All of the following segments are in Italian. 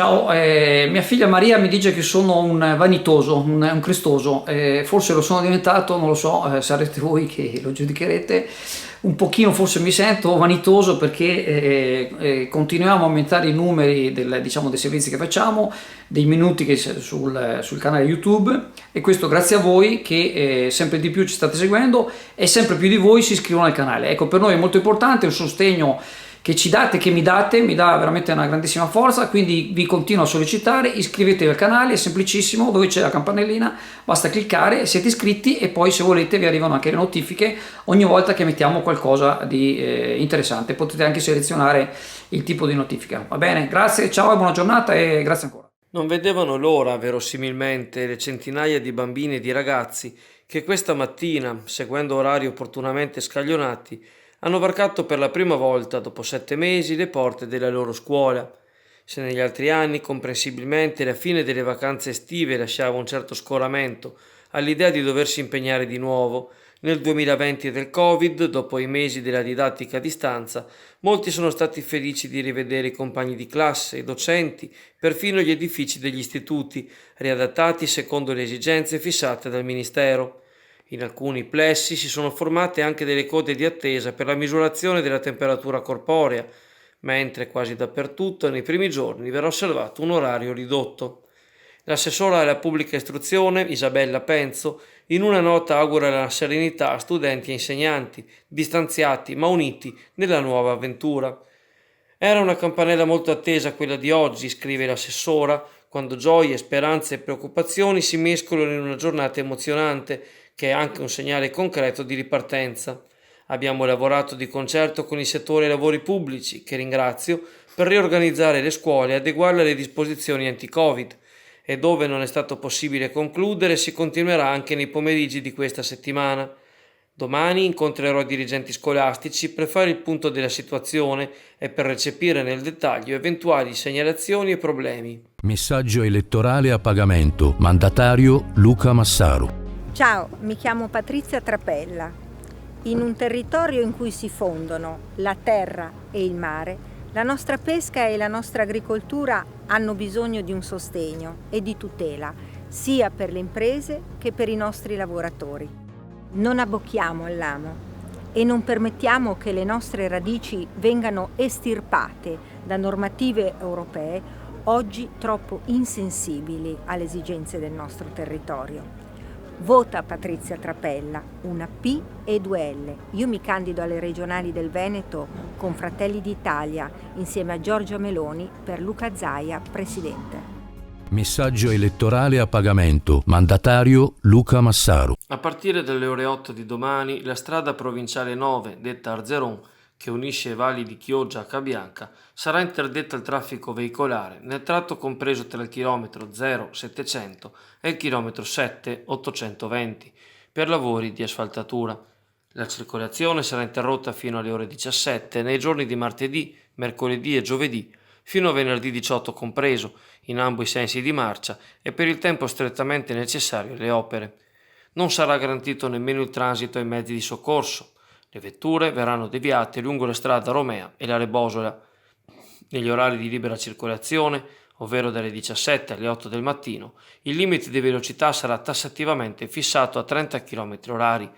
Ciao, mia figlia Maria mi dice che sono un vanitoso, un crestoso, forse lo sono diventato, non lo so, sarete voi che lo giudicherete, un pochino forse mi sento vanitoso perché continuiamo a aumentare i numeri diciamo, dei servizi che facciamo, dei minuti sul canale YouTube e questo grazie a voi che sempre di più ci state seguendo e sempre più di voi si iscrivono al canale. Ecco, per noi è molto importante, è un sostegno che ci date, che mi date, mi dà veramente una grandissima forza, quindi vi continuo a sollecitare, iscrivetevi al canale, è semplicissimo, dove c'è la campanellina, basta cliccare, siete iscritti e poi se volete vi arrivano anche le notifiche ogni volta che mettiamo qualcosa di interessante, potete anche selezionare il tipo di notifica, va bene? Grazie, ciao e buona giornata e grazie ancora. Non vedevano l'ora, verosimilmente, le centinaia di bambini e di ragazzi che questa mattina, seguendo orari opportunamente scaglionati, hanno varcato per la prima volta, dopo 7 mesi, le porte della loro scuola. Se negli altri anni, comprensibilmente, la fine delle vacanze estive lasciava un certo scoramento all'idea di doversi impegnare di nuovo, nel 2020 del Covid, dopo i mesi della didattica a distanza, molti sono stati felici di rivedere i compagni di classe, i docenti, perfino gli edifici degli istituti, riadattati secondo le esigenze fissate dal Ministero. In alcuni plessi si sono formate anche delle code di attesa per la misurazione della temperatura corporea, mentre quasi dappertutto nei primi giorni verrà osservato un orario ridotto. L'assessora alla pubblica istruzione, Isabella Penzo, in una nota augura la serenità a studenti e insegnanti, distanziati ma uniti nella nuova avventura. Era una campanella molto attesa quella di oggi, scrive l'assessora, quando gioie, speranze e preoccupazioni si mescolano in una giornata emozionante, che è anche un segnale concreto di ripartenza. Abbiamo lavorato di concerto con il settore lavori pubblici, che ringrazio, per riorganizzare le scuole e adeguarle alle disposizioni anti-Covid e dove non è stato possibile concludere si continuerà anche nei pomeriggi di questa settimana. Domani incontrerò i dirigenti scolastici per fare il punto della situazione e per recepire nel dettaglio eventuali segnalazioni e problemi. Messaggio elettorale a pagamento. Mandatario Luca Massaro. Ciao, mi chiamo Patrizia Trapella. In un territorio in cui si fondono la terra e il mare, la nostra pesca e la nostra agricoltura hanno bisogno di un sostegno e di tutela, sia per le imprese che per i nostri lavoratori. Non abbocchiamo al lamo e non permettiamo che le nostre radici vengano estirpate da normative europee oggi troppo insensibili alle esigenze del nostro territorio. Vota Patrizia Trapella, una P e 2 L. Io mi candido alle regionali del Veneto con Fratelli d'Italia insieme a Giorgia Meloni per Luca Zaia, presidente. Messaggio elettorale a pagamento. Mandatario Luca Massaro. A partire dalle ore 8 di domani, la strada provinciale 9, detta Arzeron, che unisce Valli di Chioggia a Cabianca, sarà interdetta al traffico veicolare nel tratto compreso tra il chilometro 0,700 e il chilometro 7,820 per lavori di asfaltatura. La circolazione sarà interrotta fino alle ore 17 nei giorni di martedì, mercoledì e giovedì, fino a venerdì 18 compreso, in ambo i sensi di marcia e per il tempo strettamente necessario alle opere. Non sarà garantito nemmeno il transito ai mezzi di soccorso. Le vetture verranno deviate lungo la strada Romea e la Rebosola. Negli orari di libera circolazione, ovvero dalle 17 alle 8 del mattino, il limite di velocità sarà tassativamente fissato a 30 km orari.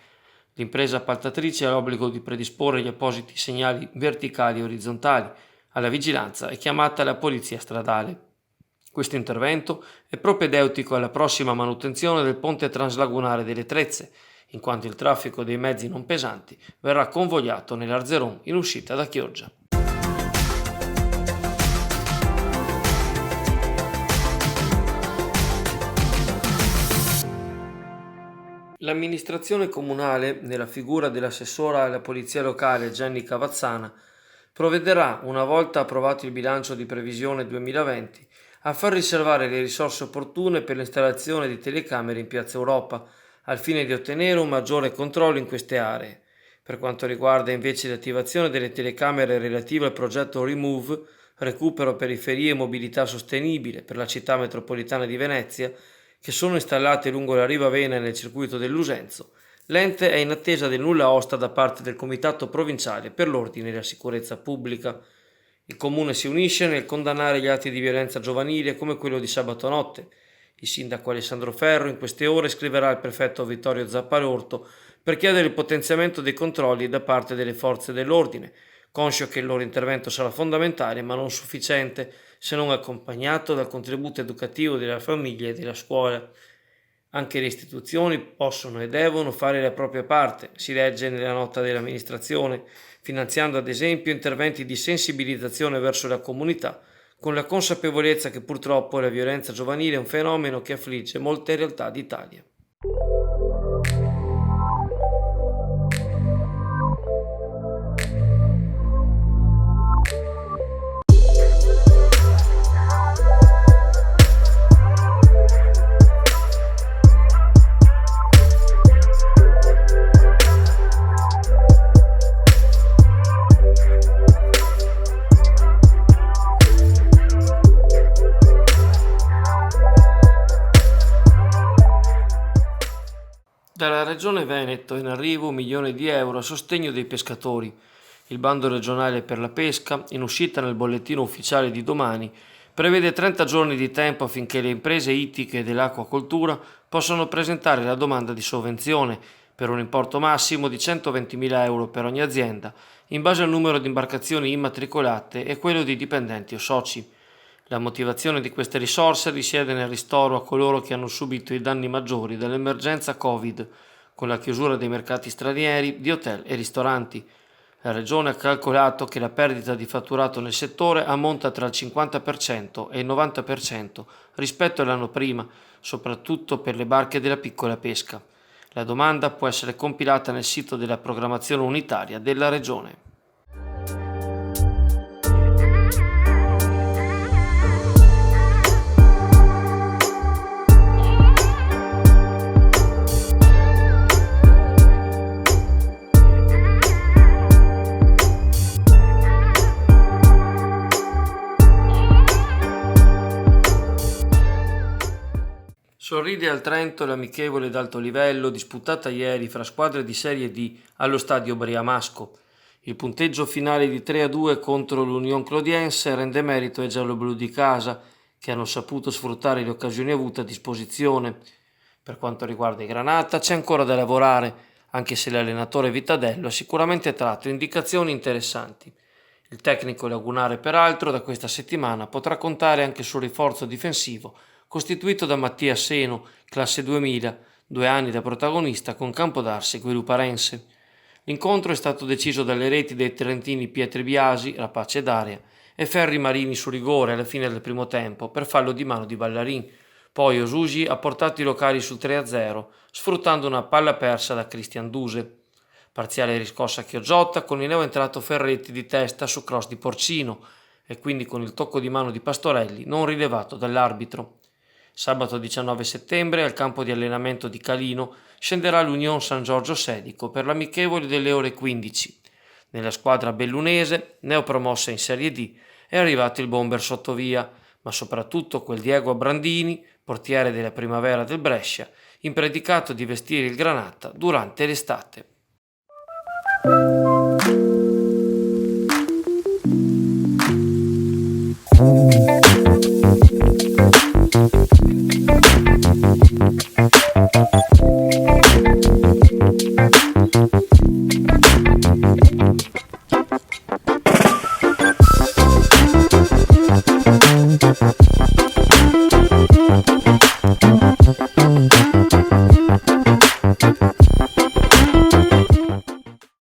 L'impresa appaltatrice ha l'obbligo di predisporre gli appositi segnali verticali e orizzontali. Alla vigilanza è chiamata la polizia stradale. Questo intervento è propedeutico alla prossima manutenzione del ponte translagunare delle Trezze, in quanto il traffico dei mezzi non pesanti verrà convogliato nell'Arzeron in uscita da Chioggia. L'amministrazione comunale, nella figura dell'assessora alla polizia locale Jenny Cavazzana, provvederà, una volta approvato il bilancio di previsione 2020, a far riservare le risorse opportune per l'installazione di telecamere in Piazza Europa, al fine di ottenere un maggiore controllo in queste aree. Per quanto riguarda invece l'attivazione delle telecamere relative al progetto Remove, recupero periferie e mobilità sostenibile per la città metropolitana di Venezia, che sono installate lungo la riva Vena e nel circuito dell'Usenzo, l'ente è in attesa del nulla osta da parte del Comitato Provinciale per l'Ordine e la Sicurezza Pubblica. Il comune si unisce nel condannare gli atti di violenza giovanile come quello di sabato notte. Il sindaco Alessandro Ferro in queste ore scriverà al prefetto Vittorio Zapparorto per chiedere il potenziamento dei controlli da parte delle forze dell'ordine, conscio che il loro intervento sarà fondamentale ma non sufficiente se non accompagnato dal contributo educativo della famiglia e della scuola. Anche le istituzioni possono e devono fare la propria parte, si legge nella nota dell'amministrazione, finanziando ad esempio interventi di sensibilizzazione verso la comunità, con la consapevolezza che purtroppo la violenza giovanile è un fenomeno che affligge molte realtà d'Italia. Dalla Regione Veneto è in arrivo 1 milione di euro a sostegno dei pescatori. Il bando regionale per la pesca, in uscita nel bollettino ufficiale di domani, prevede 30 giorni di tempo affinché le imprese ittiche dell'acquacoltura possano presentare la domanda di sovvenzione per un importo massimo di 120.000 euro per ogni azienda, in base al numero di imbarcazioni immatricolate e quello di dipendenti o soci. La motivazione di queste risorse risiede nel ristoro a coloro che hanno subito i danni maggiori dall'emergenza Covid, con la chiusura dei mercati stranieri, di hotel e ristoranti. La Regione ha calcolato che la perdita di fatturato nel settore ammonta tra il 50% e il 90% rispetto all'anno prima, soprattutto per le barche della piccola pesca. La domanda può essere compilata nel sito della programmazione unitaria della Regione. Sorride al Trento l'amichevole d'alto livello disputata ieri fra squadre di Serie D allo stadio Briamasco. Il punteggio finale di 3-2 contro l'Union Clodiense rende merito ai gialloblu di casa, che hanno saputo sfruttare le occasioni avute a disposizione. Per quanto riguarda i Granata c'è ancora da lavorare, anche se l'allenatore Vitadello ha sicuramente tratto indicazioni interessanti. Il tecnico lagunare, peraltro, da questa settimana potrà contare anche sul rinforzo difensivo costituito da Mattia Seno, classe 2000, 2 anni da protagonista con Campodarsi e Luparense. L'incontro è stato deciso dalle reti dei trentini Pietri Biasi, Rapace e Daria, e Ferri Marini su rigore alla fine del primo tempo per fallo di mano di Ballarin. Poi Osugi ha portato i locali sul 3-0, sfruttando una palla persa da Christian Duse. Parziale riscossa a Chiogiotta con il neoentrato Ferretti di testa su cross di Porcino e quindi con il tocco di mano di Pastorelli non rilevato dall'arbitro. Sabato 19 settembre al campo di allenamento di Calino scenderà l'Union San Giorgio Sedico per l'amichevole delle ore 15. Nella squadra bellunese, neopromossa in Serie D, è arrivato il bomber Sottovia, ma soprattutto quel Diego Brandini, portiere della primavera del Brescia, impredicato di vestire il Granata durante l'estate.